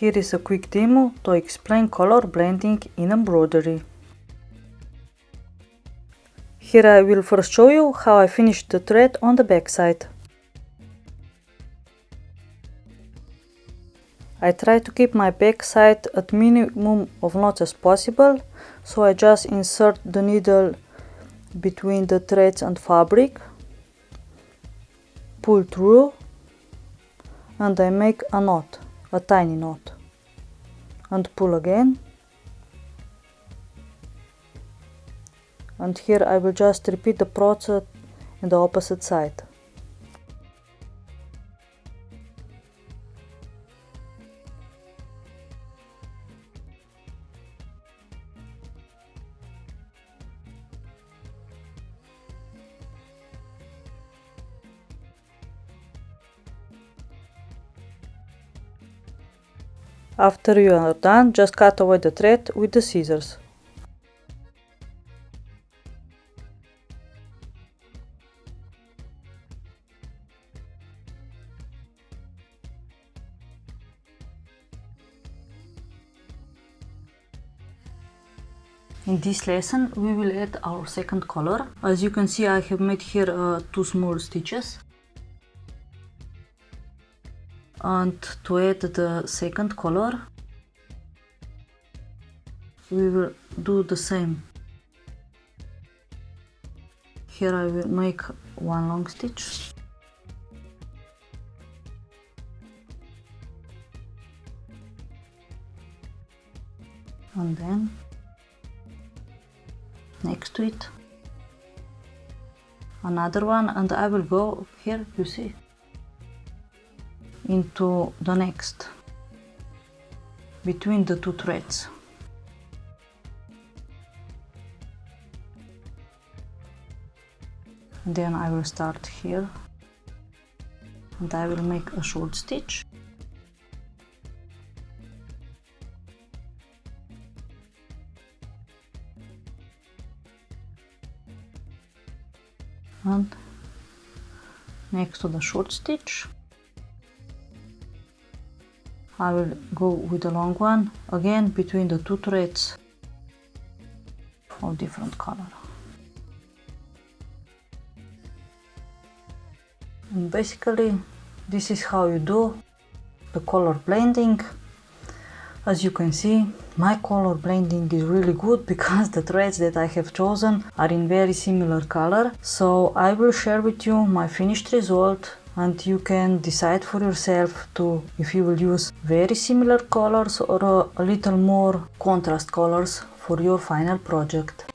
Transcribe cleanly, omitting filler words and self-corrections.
Here is a quick demo to explain color blending in embroidery. Here I will first show you how I finished the thread on the back side. I try to keep my back side at minimum of knots as possible, so I just insert the needle between the threads and fabric, pull through, and I make a knot, a tiny knot, and pull again. And here I will just repeat the process in the opposite side. After you are done, just cut away the thread with the scissors. In this lesson we will add our second color. As you can see, I have made here 2 small stitches. And to add the second color, we will do the same. Here I will make 1 long stitch. And then next to it another one, and I will go here, you see, into the next, between the 2 threads. Then I will start here and I will make a short stitch. And next to the short stitch I will go with the long one, again between the 2 threads of different color. And basically this is how you do the color blending. As you can see, my color blending is really good because the threads that I have chosen are in very similar color. So I will share with you my finished result, and you can decide for yourself if you will use very similar colors or a little more contrast colors for your final project.